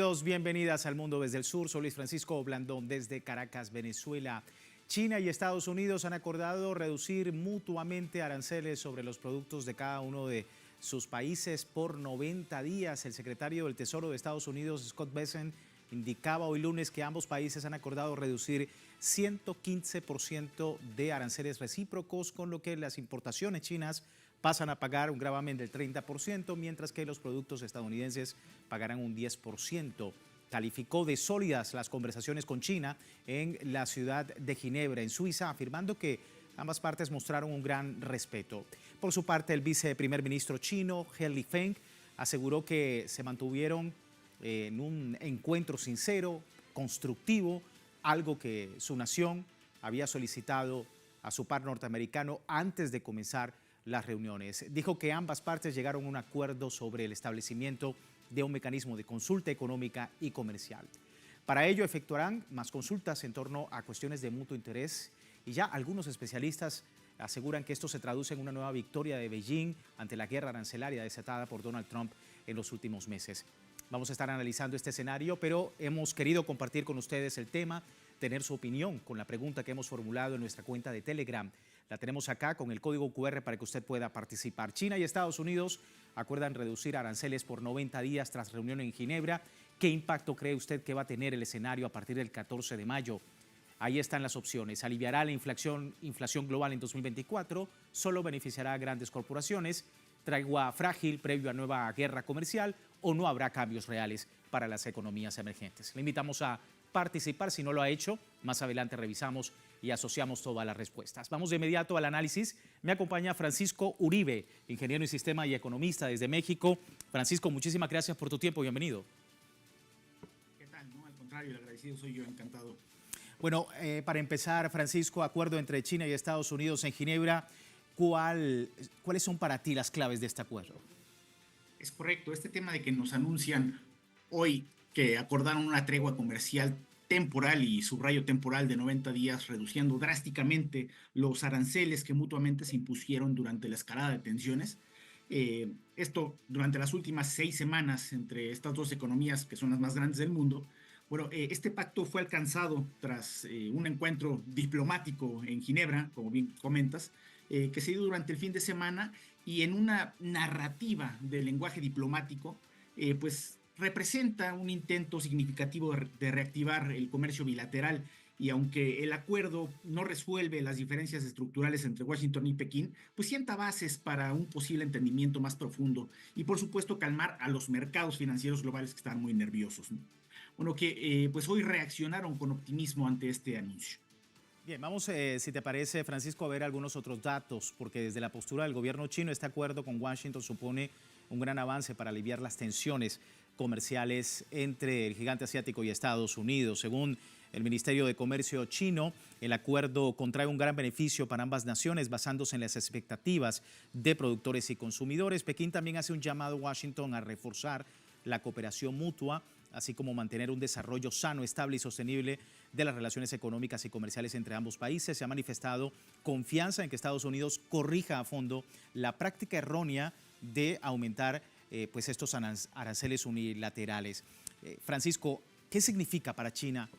Bienvenidos, bienvenidas al Mundo desde el Sur. Soy Luis Francisco Blandón desde Caracas, Venezuela. China y Estados Unidos han acordado reducir mutuamente aranceles sobre los productos de cada uno de sus países por 90 días. El secretario del Tesoro de Estados Unidos, Scott Bessent, indicaba hoy lunes que ambos países han acordado reducir 115% de aranceles recíprocos, con lo que las importaciones chinas pasan a pagar un gravamen del 30%, mientras que los productos estadounidenses pagarán un 10%. Calificó de sólidas las conversaciones con China en la ciudad de Ginebra, en Suiza, afirmando que ambas partes mostraron un gran respeto. Por su parte, el viceprimer ministro chino, He Lifeng, aseguró que se mantuvieron en un encuentro sincero, constructivo, algo que su nación había solicitado a su par norteamericano antes de comenzar las reuniones. Dijo que ambas partes llegaron a un acuerdo sobre el establecimiento de un mecanismo de consulta económica y comercial. Para ello efectuarán más consultas en torno a cuestiones de mutuo interés y ya algunos especialistas aseguran que esto se traduce en una nueva victoria de Beijing ante la guerra arancelaria desatada por Donald Trump en los últimos meses. Vamos a estar analizando este escenario, pero hemos querido compartir con ustedes el tema, tener su opinión con la pregunta que hemos formulado en nuestra cuenta de Telegram. La tenemos acá con el código QR para que usted pueda participar. China y Estados Unidos acuerdan reducir aranceles por 90 días tras reunión en Ginebra. ¿Qué impacto cree usted que va a tener el escenario a partir del 14 de mayo? Ahí están las opciones. ¿Aliviará la inflación global en 2024? ¿Solo beneficiará a grandes corporaciones? ¿Tregua frágil previo a nueva guerra comercial? ¿O no habrá cambios reales para las economías emergentes? Le invitamos a participar. Si no lo ha hecho, más adelante revisamos y asociamos todas las respuestas. Vamos de inmediato al análisis. Me acompaña Francisco Uribe, ingeniero en sistema y economista desde México. Francisco, muchísimas gracias por tu tiempo. Bienvenido. ¿Qué tal? No, al contrario, el agradecido soy yo, encantado. Bueno, para empezar, Francisco, acuerdo entre China y Estados Unidos en Ginebra. ¿Cuáles son para ti las claves de este acuerdo? Es correcto, este tema de que nos anuncian hoy que acordaron una tregua comercial temporal y subrayo temporal de 90 días, reduciendo drásticamente los aranceles que mutuamente se impusieron durante la escalada de tensiones. Esto durante las últimas 6 semanas entre estas dos economías que son las más grandes del mundo. Bueno, este pacto fue alcanzado tras un encuentro diplomático en Ginebra, como bien comentas, que se dio durante el fin de semana y en una narrativa del lenguaje diplomático, pues representa un intento significativo de reactivar el comercio bilateral. Y aunque el acuerdo no resuelve las diferencias estructurales entre Washington y Pekín, pues sienta bases para un posible entendimiento más profundo y por supuesto calmar a los mercados financieros globales que están muy nerviosos, ¿no? Bueno, que pues hoy reaccionaron con optimismo ante este anuncio. Bien, vamos, si te parece, Francisco, a ver algunos otros datos, porque desde la postura del gobierno chino, este acuerdo con Washington supone un gran avance para aliviar las tensiones comerciales entre el gigante asiático y Estados Unidos. Según el Ministerio de Comercio chino, el acuerdo contrae un gran beneficio para ambas naciones basándose en las expectativas de productores y consumidores. Pekín también hace un llamado a Washington a reforzar la cooperación mutua, así como mantener un desarrollo sano, estable y sostenible de las relaciones económicas y comerciales entre ambos países. Se ha manifestado confianza en que Estados Unidos corrija a fondo la práctica errónea de aumentar pues estos aranceles unilaterales. Francisco, ¿qué significa para China,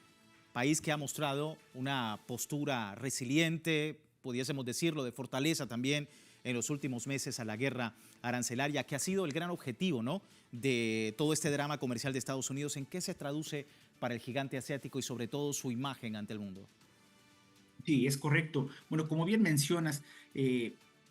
país que ha mostrado una postura resiliente, pudiésemos decirlo, de fortaleza también en los últimos meses a la guerra arancelaria, que ha sido el gran objetivo, ¿no?, de todo este drama comercial de Estados Unidos? ¿En qué se traduce para el gigante asiático y sobre todo su imagen ante el mundo? Sí, es correcto. Bueno, como bien mencionas,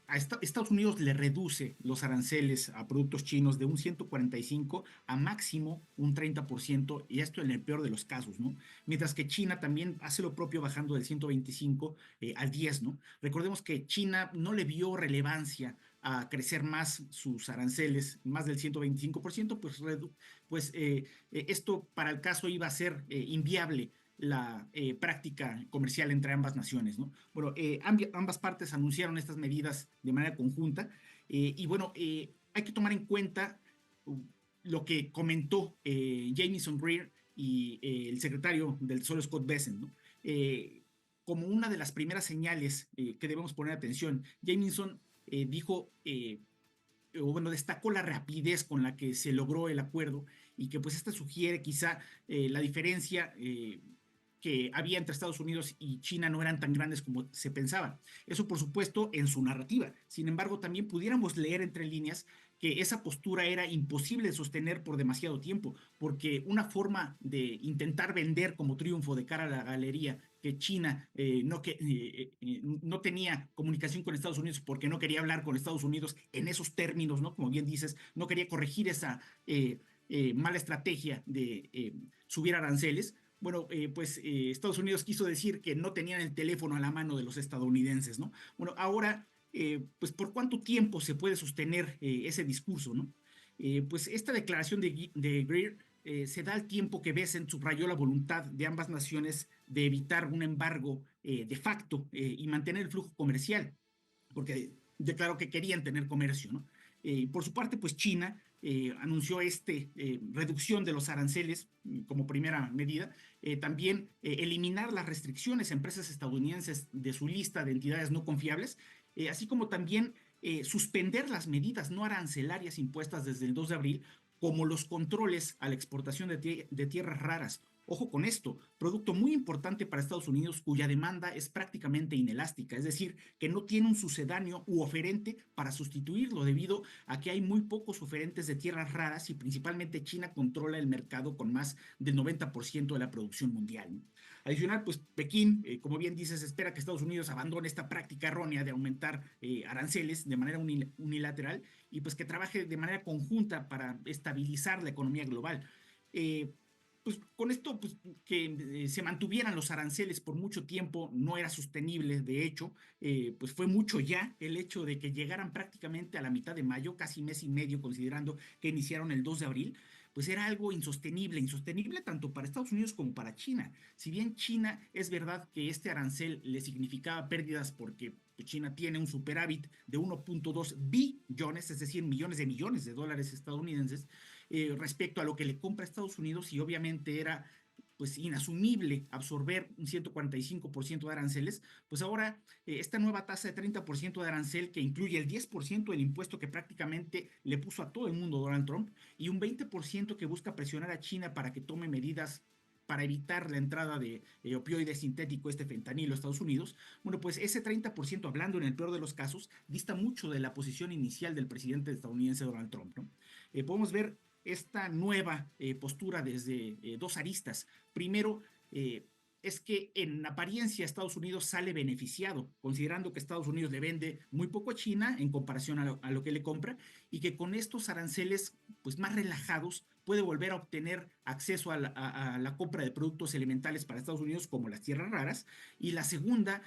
a Estados Unidos le reduce los aranceles a productos chinos de un 145 a máximo un 30%, y esto en el peor de los casos, ¿no? Mientras que China también hace lo propio bajando del 125 al 10, ¿no? Recordemos que China no le vio relevancia a crecer más sus aranceles, más del 125%, esto para el caso iba a ser inviable la práctica comercial entre ambas naciones, ¿no? Bueno, ambas partes anunciaron estas medidas de manera conjunta y bueno, hay que tomar en cuenta lo que comentó Jamieson Greer y el secretario del Tesoro Scott Bessent, ¿no? Como una de las primeras señales que debemos poner atención. Jamieson dijo o bueno, destacó la rapidez con la que se logró el acuerdo y que pues esta sugiere quizá la diferencia que había entre Estados Unidos y China no eran tan grandes como se pensaba. Eso, por supuesto, en su narrativa. Sin embargo, también pudiéramos leer entre líneas que esa postura era imposible de sostener por demasiado tiempo, porque una forma de intentar vender como triunfo de cara a la galería que China no tenía comunicación con Estados Unidos porque no quería hablar con Estados Unidos en esos términos, ¿no? Como bien dices, no quería corregir esa mala estrategia de subir aranceles. Bueno, Estados Unidos quiso decir que no tenían el teléfono a la mano de los estadounidenses, ¿no? Bueno, ahora, pues, ¿por cuánto tiempo se puede sostener ese discurso, ¿no? Pues esta declaración de Greer se da al tiempo que Bessent subrayó la voluntad de ambas naciones de evitar un embargo de facto y mantener el flujo comercial, porque declaró que querían tener comercio, ¿no? Por su parte, pues China anunció reducción de los aranceles como primera medida, también eliminar las restricciones a empresas estadounidenses de su lista de entidades no confiables, así como también suspender las medidas no arancelarias impuestas desde el 2 de abril, como los controles a la exportación de tierras raras. Ojo con esto, producto muy importante para Estados Unidos cuya demanda es prácticamente inelástica, es decir, que no tiene un sucedáneo u oferente para sustituirlo debido a que hay muy pocos oferentes de tierras raras y principalmente China controla el mercado con más del 90% de la producción mundial. Adicional, pues Pekín, como bien dices, espera que Estados Unidos abandone esta práctica errónea de aumentar aranceles de manera unilateral y pues que trabaje de manera conjunta para estabilizar la economía global. Eh, pues con esto, pues que se mantuvieran los aranceles por mucho tiempo no era sostenible. De hecho, pues fue mucho ya el hecho de que llegaran prácticamente a la mitad de mayo, casi mes y medio, considerando que iniciaron el 2 de abril, pues era algo insostenible, insostenible tanto para Estados Unidos como para China. Si bien China es verdad que este arancel le significaba pérdidas porque China tiene un superávit de 1.2 billones, es decir, millones de dólares estadounidenses, respecto a lo que le compra a Estados Unidos y obviamente era pues inasumible absorber un 145% de aranceles, pues ahora esta nueva tasa de 30% de arancel que incluye el 10% del impuesto que prácticamente le puso a todo el mundo Donald Trump y un 20% que busca presionar a China para que tome medidas para evitar la entrada de opioide sintético, este fentanilo, a Estados Unidos, bueno, pues ese 30%, hablando en el peor de los casos, dista mucho de la posición inicial del presidente estadounidense Donald Trump, ¿no? Podemos ver esta nueva postura desde dos aristas. Primero, es que en apariencia Estados Unidos sale beneficiado, considerando que Estados Unidos le vende muy poco a China en comparación a lo que le compra y que con estos aranceles pues, más relajados puede volver a obtener acceso a la compra de productos elementales para Estados Unidos como las tierras raras. Y la segunda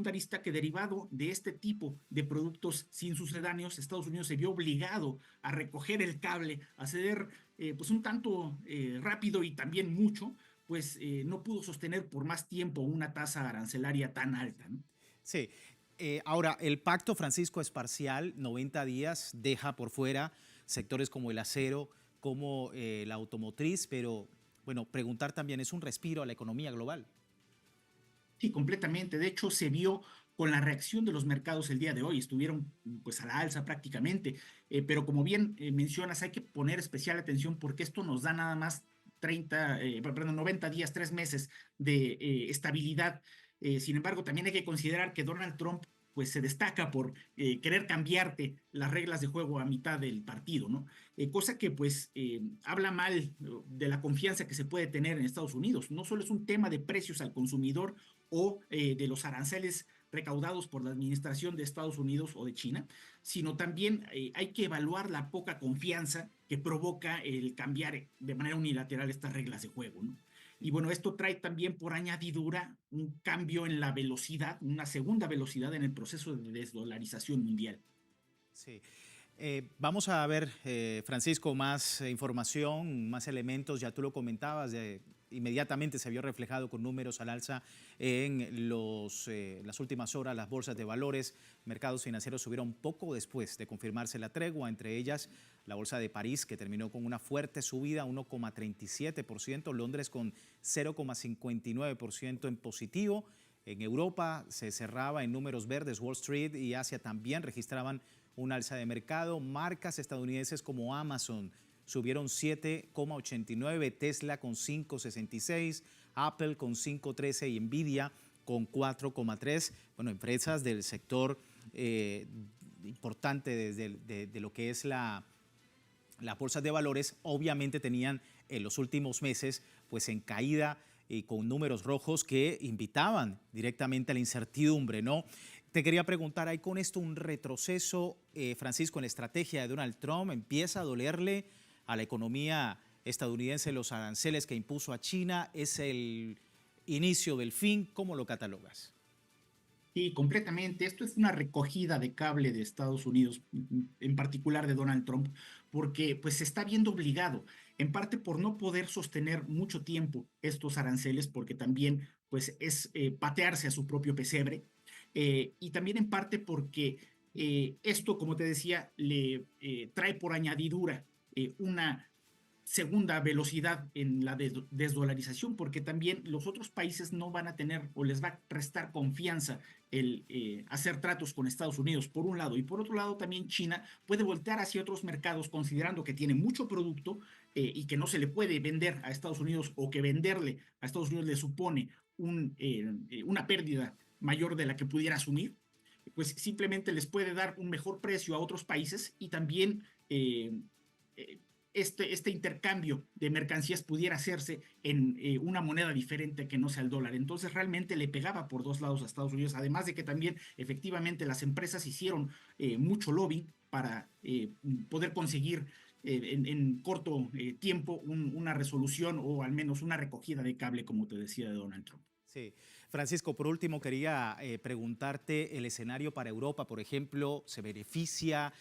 arista que derivado de este tipo de productos sin sucedáneos, Estados Unidos se vio obligado a recoger el cable, a ceder pues un tanto rápido y también mucho, pues no pudo sostener por más tiempo una tasa arancelaria tan alta, ¿no? Sí. Ahora, el pacto, Francisco, es parcial, 90 días, deja por fuera sectores como el acero, como la automotriz, pero bueno, preguntar también, ¿es un respiro a la economía global? Sí, completamente. De hecho, se vio con la reacción de los mercados el día de hoy. Estuvieron pues a la alza prácticamente. Pero como bien mencionas, hay que poner especial atención porque esto nos da nada más 90 días, 3 meses de estabilidad. Sin embargo, también hay que considerar que Donald Trump pues se destaca por querer cambiarte las reglas de juego a mitad del partido, ¿no? Cosa que pues habla mal de la confianza que se puede tener en Estados Unidos. No solo es un tema de precios al consumidor o de los aranceles recaudados por la administración de Estados Unidos o de China, sino también hay que evaluar la poca confianza que provoca el cambiar de manera unilateral estas reglas de juego, ¿no? Y bueno, esto trae también por añadidura un cambio en la velocidad, una segunda velocidad en el proceso de desdolarización mundial. Sí. Vamos a ver, Francisco, más información, más elementos, ya tú lo comentabas, inmediatamente se vio reflejado con números al alza en las últimas horas, las bolsas de valores, mercados financieros subieron poco después de confirmarse la tregua, entre ellas la bolsa de París, que terminó con una fuerte subida, 1,37%, Londres con 0,59% en positivo. En Europa se cerraba en números verdes, Wall Street y Asia también registraban un alza de mercado. Marcas estadounidenses como Amazon subieron 7,89, Tesla con 5,66, Apple con 5,13 y Nvidia con 4,3. Bueno, empresas del sector importante de lo que es la bolsa de valores, obviamente tenían en los últimos meses pues en caída y con números rojos que invitaban directamente a la incertidumbre, ¿no? Te quería preguntar, ¿hay con esto un retroceso, Francisco, en la estrategia de Donald Trump? ¿Empieza a dolerle a la economía estadounidense los aranceles que impuso a China? ¿Es el inicio del fin? ¿Cómo lo catalogas? Sí, completamente. Esto es una recogida de cable de Estados Unidos, en particular de Donald Trump, porque pues se está viendo obligado, en parte por no poder sostener mucho tiempo estos aranceles, porque también pues es patearse a su propio pesebre, y también en parte porque esto, como te decía, le trae por añadidura una segunda velocidad en la desdolarización, porque también los otros países no van a tener o les va a restar confianza el hacer tratos con Estados Unidos, por un lado, y por otro lado también China puede voltear hacia otros mercados considerando que tiene mucho producto y que no se le puede vender a Estados Unidos, o que venderle a Estados Unidos le supone una pérdida mayor de la que pudiera asumir. Pues simplemente les puede dar un mejor precio a otros países, y también eh, este intercambio de mercancías pudiera hacerse en una moneda diferente que no sea el dólar. Entonces realmente le pegaba por dos lados a Estados Unidos, además de que también efectivamente las empresas hicieron mucho lobbying para poder conseguir en corto tiempo una resolución, o al menos una recogida de cable, como te decía, de Donald Trump. Sí. Francisco, por último quería preguntarte, el escenario para Europa, por ejemplo, ¿se beneficia?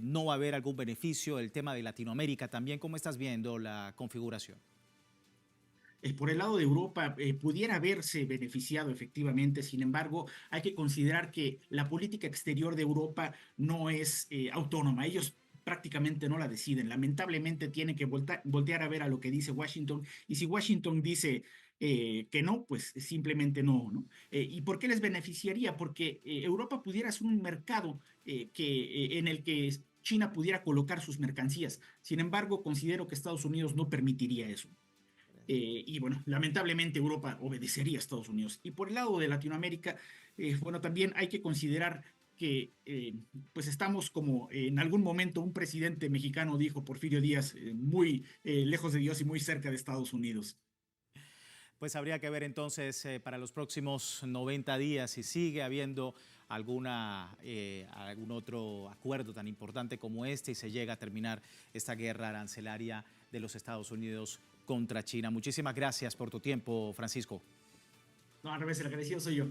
¿No va a haber algún beneficio? El tema de Latinoamérica también, ¿cómo estás viendo la configuración? Por el lado de Europa pudiera haberse beneficiado efectivamente. Sin embargo, hay que considerar que la política exterior de Europa no es autónoma. Ellos prácticamente no la deciden. Lamentablemente tienen que voltear a ver a lo que dice Washington, y si Washington dice que no, pues simplemente no, ¿no? ¿Y por qué les beneficiaría? Porque Europa pudiera ser un mercado en el que China pudiera colocar sus mercancías. Sin embargo, considero que Estados Unidos no permitiría eso. Y bueno, lamentablemente Europa obedecería a Estados Unidos. Y por el lado de Latinoamérica, bueno, también hay que considerar que pues estamos, como en algún momento un presidente mexicano dijo, Porfirio Díaz, muy lejos de Dios y muy cerca de Estados Unidos. Pues habría que ver entonces para los próximos 90 días si sigue habiendo algún otro acuerdo tan importante como este y se llega a terminar esta guerra arancelaria de los Estados Unidos contra China. Muchísimas gracias por tu tiempo, Francisco. No, al revés, el agradecido soy yo.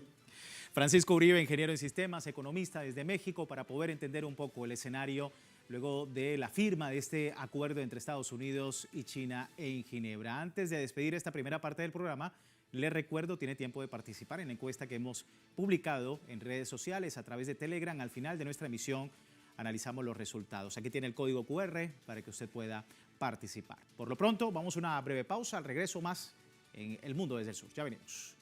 Francisco Uribe, ingeniero en sistemas, economista desde México, para poder entender un poco el escenario luego de la firma de este acuerdo entre Estados Unidos y China en Ginebra. Antes de despedir esta primera parte del programa, les recuerdo, tiene tiempo de participar en la encuesta que hemos publicado en redes sociales a través de Telegram. Al final de nuestra emisión analizamos los resultados. Aquí tiene el código QR para que usted pueda participar. Por lo pronto, vamos a una breve pausa. Al regreso, más en El Mundo desde el Sur. Ya venimos.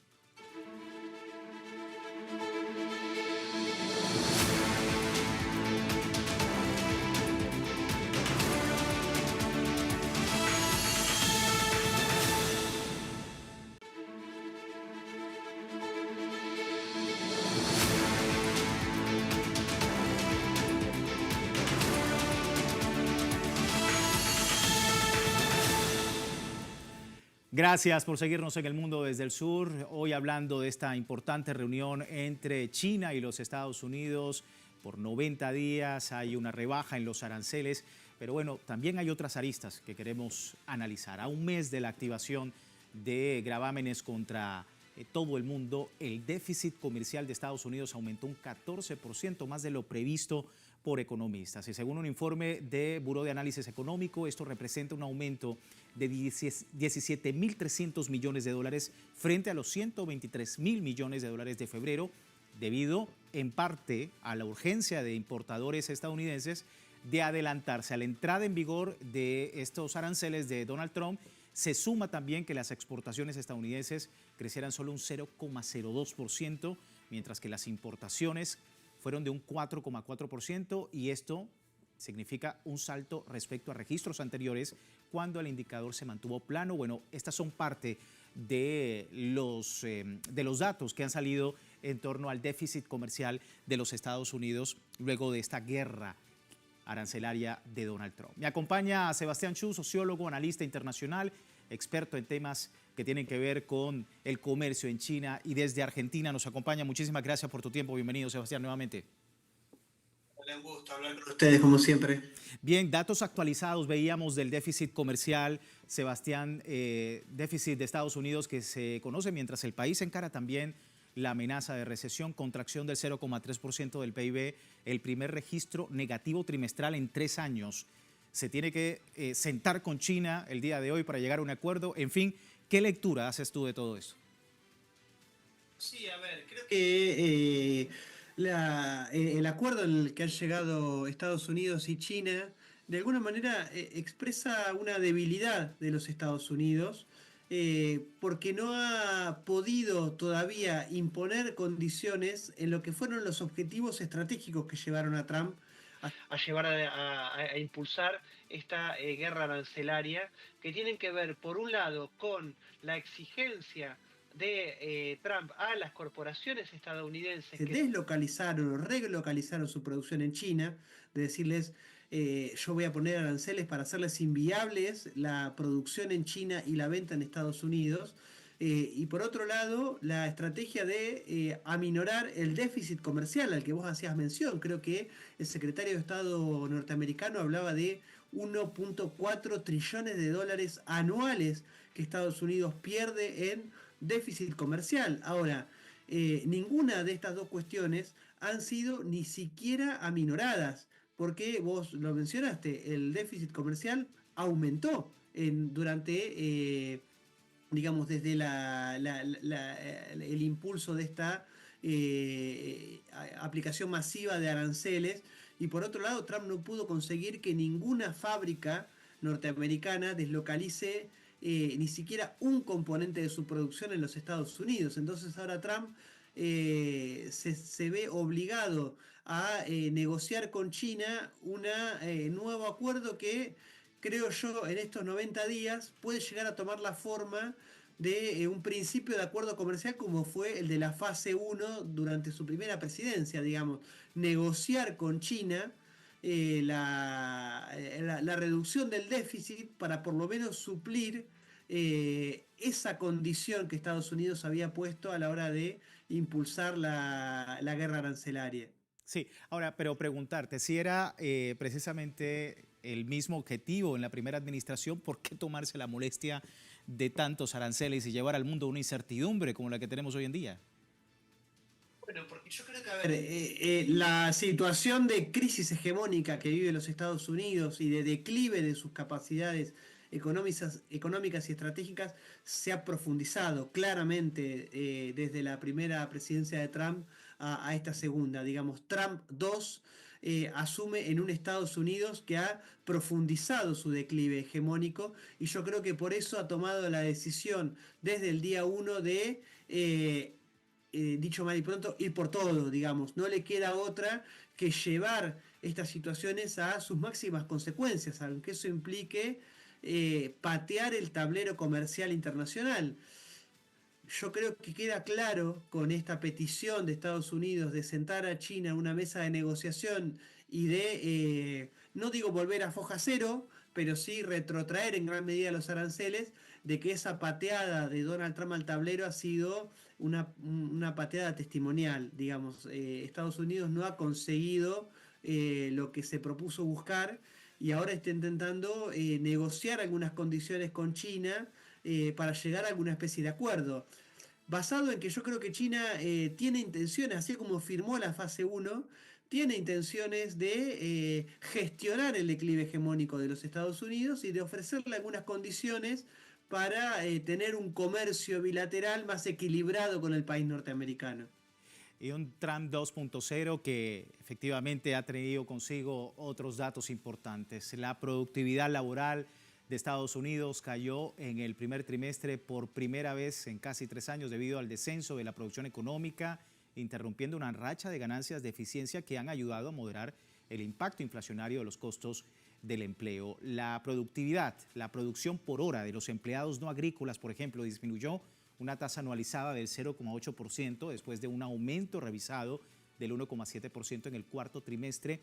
Gracias por seguirnos en El Mundo desde el Sur. Hoy hablando de esta importante reunión entre China y los Estados Unidos. Por 90 días hay una rebaja en los aranceles, pero bueno, también hay otras aristas que queremos analizar. A un mes de la activación de gravámenes contra todo el mundo, el déficit comercial de Estados Unidos aumentó un 14% más de lo previsto por economistas. Y según un informe de Buró de Análisis Económico, esto representa un aumento de 17.300 millones de dólares frente a los 123.000 millones de dólares de febrero, debido en parte a la urgencia de importadores estadounidenses de adelantarse a la entrada en vigor de estos aranceles de Donald Trump. Se suma también que las exportaciones estadounidenses crecieran solo un 0,02%, mientras que las importaciones fueron de un 4,4% y esto significa un salto respecto a registros anteriores cuando el indicador se mantuvo plano. Bueno, estas son parte de los datos que han salido en torno al déficit comercial de los Estados Unidos luego de esta guerra arancelaria de Donald Trump. Me acompaña Sebastián Chu, sociólogo, analista internacional, experto en temas que tienen que ver con el comercio en China, y desde Argentina nos acompaña. Muchísimas gracias por tu tiempo. Bienvenido, Sebastián, nuevamente. Un gusto hablar con ustedes, como siempre. Bien, datos actualizados veíamos del déficit comercial, Sebastián, déficit de Estados Unidos que se conoce mientras el país encara también la amenaza de recesión, contracción del 0,3% del PIB, el primer registro negativo trimestral en 3 años. Se tiene que sentar con China el día de hoy para llegar a un acuerdo. En fin, ¿qué lectura haces tú de todo esto? Sí, a ver, creo que el acuerdo en el que han llegado Estados Unidos y China de alguna manera expresa una debilidad de los Estados Unidos porque no ha podido todavía imponer condiciones en lo que fueron los objetivos estratégicos que llevaron a Trump a llevar a impulsar esta guerra arancelaria, que tienen que ver, por un lado, con la exigencia de Trump a las corporaciones estadounidenses que deslocalizaron o relocalizaron su producción en China, de decirles, yo voy a poner aranceles para hacerles inviables la producción en China y la venta en Estados Unidos. Y por otro lado, la estrategia de aminorar el déficit comercial al que vos hacías mención. Creo que el secretario de Estado norteamericano hablaba de 1.4 trillones de dólares anuales que Estados Unidos pierde en déficit comercial. Ahora, ninguna de estas dos cuestiones han sido ni siquiera aminoradas, porque vos lo mencionaste, el déficit comercial aumentó durante digamos, desde el impulso de esta aplicación masiva de aranceles. Y por otro lado, Trump no pudo conseguir que ninguna fábrica norteamericana deslocalice ni siquiera un componente de su producción en los Estados Unidos. Entonces ahora Trump se ve obligado a negociar con China un nuevo acuerdo que, creo yo, en estos 90 días puede llegar a tomar la forma de un principio de acuerdo comercial como fue el de la fase 1 durante su primera presidencia, digamos, negociar con China la reducción del déficit para por lo menos suplir esa condición que Estados Unidos había puesto a la hora de impulsar la guerra arancelaria. Sí, ahora, pero preguntarte, si era precisamente el mismo objetivo en la primera administración, ¿por qué tomarse la molestia de tantos aranceles y llevar al mundo una incertidumbre como la que tenemos hoy en día? Bueno, porque yo creo que, a ver, la situación de crisis hegemónica que vive los Estados Unidos y de declive de sus capacidades económicas y estratégicas se ha profundizado claramente desde la primera presidencia de Trump a esta segunda. Digamos, Trump 2 asume en un Estados Unidos que ha profundizado su declive hegemónico, y yo creo que por eso ha tomado la decisión desde el día 1 de dicho mal y pronto, ir por todo, digamos. No le queda otra que llevar estas situaciones a sus máximas consecuencias, aunque eso implique patear el tablero comercial internacional. Yo creo que queda claro con esta petición de Estados Unidos de sentar a China en una mesa de negociación y de, no digo volver a foja cero, pero sí retrotraer en gran medida los aranceles, de que esa pateada de Donald Trump al tablero ha sido una pateada testimonial, digamos. Estados Unidos no ha conseguido lo que se propuso buscar y ahora está intentando negociar algunas condiciones con China para llegar a alguna especie de acuerdo. Basado en que yo creo que China tiene intenciones, así como firmó la fase 1, tiene intenciones de gestionar el declive hegemónico de los Estados Unidos y de ofrecerle algunas condiciones para tener un comercio bilateral más equilibrado con el país norteamericano. Y un Trump 2.0 que efectivamente ha traído consigo otros datos importantes. La productividad laboral de Estados Unidos cayó en el primer trimestre por primera vez en casi 3 años debido al descenso de la producción económica interrumpiendo una racha de ganancias de eficiencia que han ayudado a moderar el impacto inflacionario de los costos del empleo. La productividad, la producción por hora de los empleados no agrícolas, por ejemplo, disminuyó una tasa anualizada del 0,8% después de un aumento revisado del 1,7% en el cuarto trimestre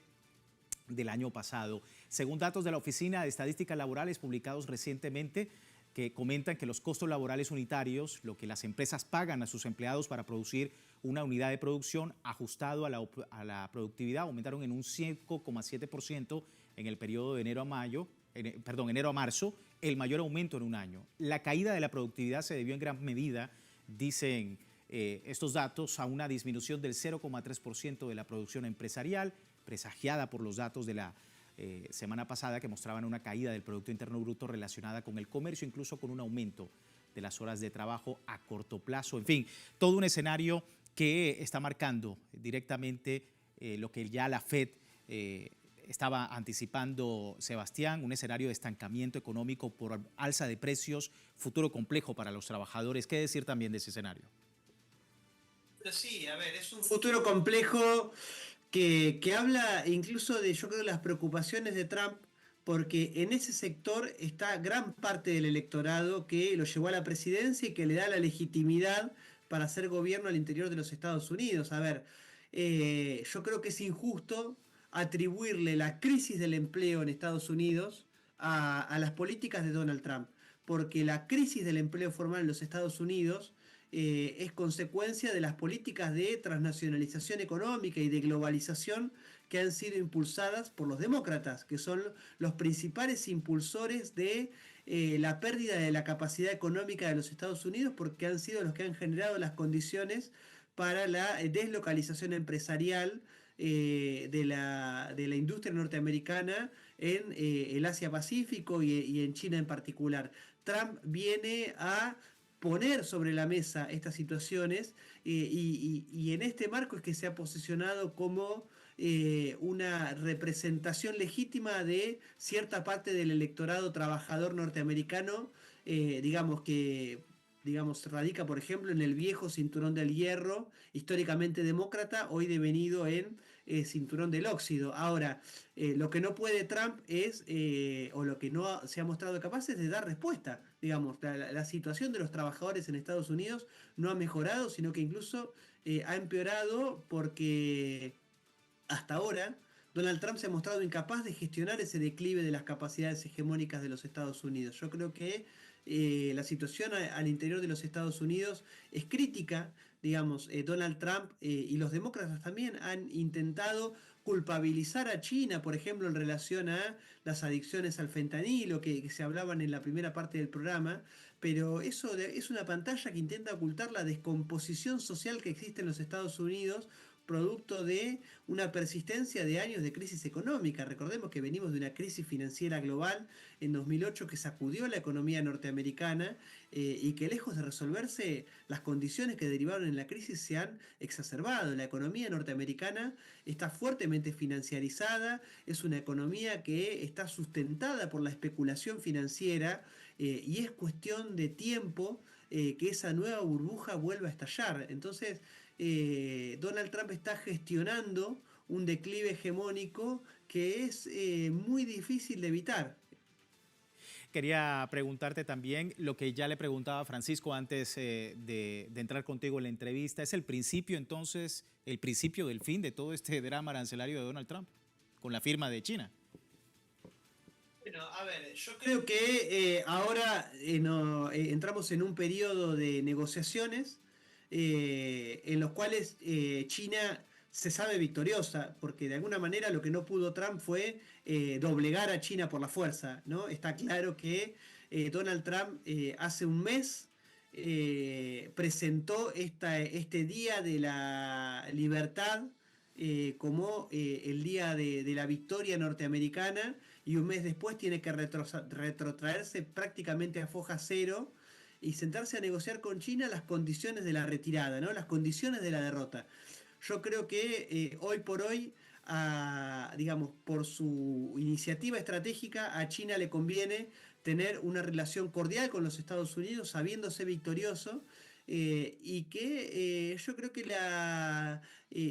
del año pasado. Según datos de la Oficina de Estadísticas Laborales publicados recientemente, que comentan que los costos laborales unitarios, lo que las empresas pagan a sus empleados para producir una unidad de producción ajustado a la productividad, aumentaron en un 5,7% en el periodo de enero a marzo, el mayor aumento en un año. La caída de la productividad se debió en gran medida, dicen estos datos, a una disminución del 0,3% de la producción empresarial, presagiada por los datos de la semana pasada que mostraban una caída del Producto Interno Bruto relacionada con el comercio, incluso con un aumento de las horas de trabajo a corto plazo. En fin, todo un escenario que está marcando directamente lo que ya la FED estaba anticipando, Sebastián, un escenario de estancamiento económico por alza de precios, futuro complejo para los trabajadores. ¿Qué decir también de ese escenario? Sí, a ver, es un futuro complejo que habla incluso de, yo creo, las preocupaciones de Trump, porque en ese sector está gran parte del electorado que lo llevó a la presidencia y que le da la legitimidad para hacer gobierno al interior de los Estados Unidos. A ver, yo creo que es injusto atribuirle la crisis del empleo en Estados Unidos a las políticas de Donald Trump, porque la crisis del empleo formal en los Estados Unidos es consecuencia de las políticas de transnacionalización económica y de globalización que han sido impulsadas por los demócratas, que son los principales impulsores de la pérdida de la capacidad económica de los Estados Unidos, porque han sido los que han generado las condiciones para la deslocalización empresarial de la industria norteamericana en el Asia-Pacífico y en China en particular. Trump viene a poner sobre la mesa estas situaciones y en este marco es que se ha posicionado como una representación legítima de cierta parte del electorado trabajador norteamericano, digamos, radica, por ejemplo, en el viejo cinturón del hierro, históricamente demócrata, hoy devenido en cinturón del óxido. Ahora, lo que no puede Trump es, o lo que no se ha mostrado capaz es de dar respuesta. Digamos, la situación de los trabajadores en Estados Unidos no ha mejorado, sino que incluso ha empeorado porque hasta ahora Donald Trump se ha mostrado incapaz de gestionar ese declive de las capacidades hegemónicas de los Estados Unidos. Yo creo que la situación al interior de los Estados Unidos es crítica. Digamos, Donald Trump y los demócratas también han intentado culpabilizar a China, por ejemplo, en relación a las adicciones al fentanilo que se hablaban en la primera parte del programa, pero eso es una pantalla que intenta ocultar la descomposición social que existe en los Estados Unidos, producto de una persistencia de años de crisis económica. Recordemos que venimos de una crisis financiera global en 2008 que sacudió la economía norteamericana y que lejos de resolverse, las condiciones que derivaron en la crisis se han exacerbado. La economía norteamericana está fuertemente financiarizada, es una economía que está sustentada por la especulación financiera y es cuestión de tiempo que esa nueva burbuja vuelva a estallar. Entonces, Donald Trump está gestionando un declive hegemónico que es muy difícil de evitar. Quería preguntarte también lo que ya le preguntaba a Francisco antes de entrar contigo en la entrevista. ¿Es el principio entonces, el principio del fin de todo este drama arancelario de Donald Trump con la firma de China? Bueno, a ver, yo creo que ahora entramos en un periodo de negociaciones en los cuales China se sabe victoriosa, porque de alguna manera lo que no pudo Trump fue doblegar a China por la fuerza, ¿no? Está claro que Donald Trump hace un mes presentó este Día de la Libertad como el día de la victoria norteamericana, y un mes después tiene que retrotraerse prácticamente a foja cero y sentarse a negociar con China las condiciones de la retirada, ¿no? Las condiciones de la derrota. Yo creo que hoy por hoy, digamos, por su iniciativa estratégica, a China le conviene tener una relación cordial con los Estados Unidos, sabiéndose victorioso, y que yo creo que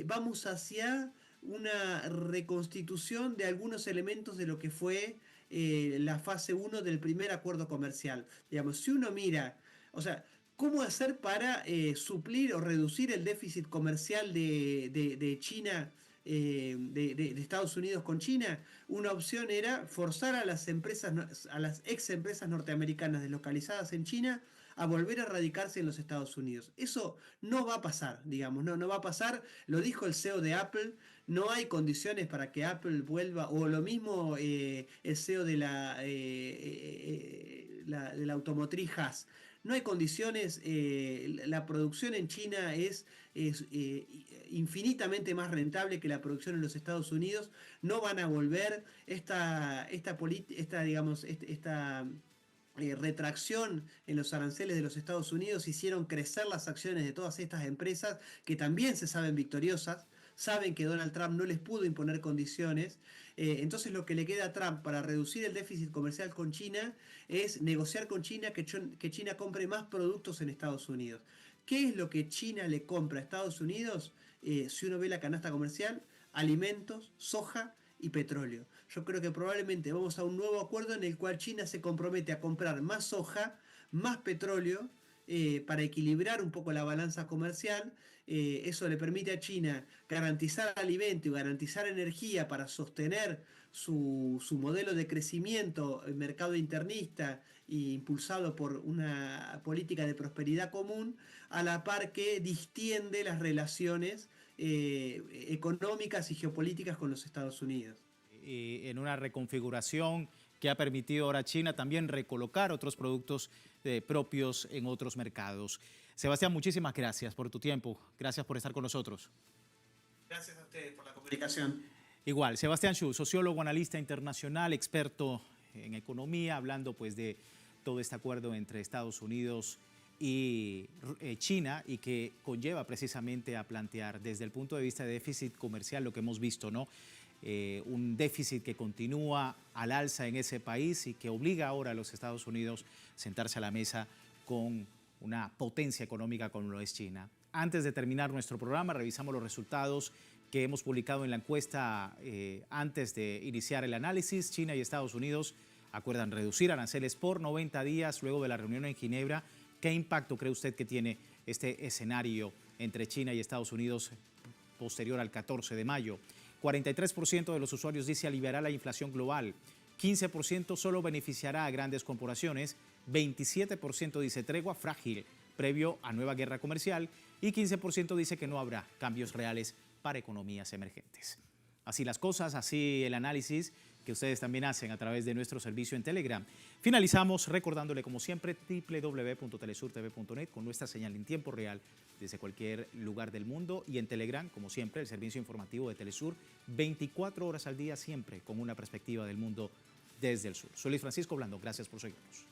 vamos hacia una reconstitución de algunos elementos de lo que fue la fase uno del primer acuerdo comercial. Digamos, si uno mira, o sea, ¿cómo hacer para suplir o reducir el déficit comercial de China, de Estados Unidos con China? Una opción era forzar a las empresas, a las ex empresas norteamericanas deslocalizadas en China a volver a radicarse en los Estados Unidos. Eso no va a pasar, digamos, no va a pasar. Lo dijo el CEO de Apple. No hay condiciones para que Apple vuelva, o lo mismo el CEO de de la automotriz Haas. No hay condiciones, la producción en China es infinitamente más rentable que la producción en los Estados Unidos. No van a volver esta retracción en los aranceles de los Estados Unidos hicieron crecer las acciones de todas estas empresas que también se saben victoriosas, saben que Donald Trump no les pudo imponer condiciones. Entonces lo que le queda a Trump para reducir el déficit comercial con China es negociar con China que China compre más productos en Estados Unidos. ¿Qué es lo que China le compra a Estados Unidos? Si uno ve la canasta comercial, alimentos, soja y petróleo. Yo creo que probablemente vamos a un nuevo acuerdo en el cual China se compromete a comprar más soja, más petróleo, para equilibrar un poco la balanza comercial. Eso le permite a China garantizar alimento y garantizar energía para sostener su modelo de crecimiento, mercado internista e impulsado por una política de prosperidad común, a la par que distiende las relaciones económicas y geopolíticas con los Estados Unidos. Y en una reconfiguración que ha permitido ahora a China también recolocar otros productos propios en otros mercados. Sebastián, muchísimas gracias por tu tiempo. Gracias por estar con nosotros. Gracias a ustedes por la comunicación. Igual, Sebastián Xu, sociólogo, analista internacional, experto en economía, hablando pues de todo este acuerdo entre Estados Unidos y China y que conlleva precisamente a plantear desde el punto de vista de déficit comercial lo que hemos visto, ¿no? Un déficit que continúa al alza en ese país y que obliga ahora a los Estados Unidos a sentarse a la mesa con una potencia económica como lo es China. Antes de terminar nuestro programa, revisamos los resultados que hemos publicado en la encuesta antes de iniciar el análisis. China y Estados Unidos acuerdan reducir aranceles por 90 días luego de la reunión en Ginebra. ¿Qué impacto cree usted que tiene este escenario entre China y Estados Unidos posterior al 14 de mayo? 43% de los usuarios dice aliviará la inflación global, 15% solo beneficiará a grandes corporaciones, 27% dice tregua frágil previo a nueva guerra comercial y 15% dice que no habrá cambios reales para economías emergentes. Así las cosas, así el análisis que ustedes también hacen a través de nuestro servicio en Telegram. Finalizamos recordándole como siempre www.telesurtv.net con nuestra señal en tiempo real desde cualquier lugar del mundo y en Telegram, como siempre, el servicio informativo de Telesur 24 horas al día siempre con una perspectiva del mundo desde el sur. Soy Luis Francisco Blando, gracias por seguirnos.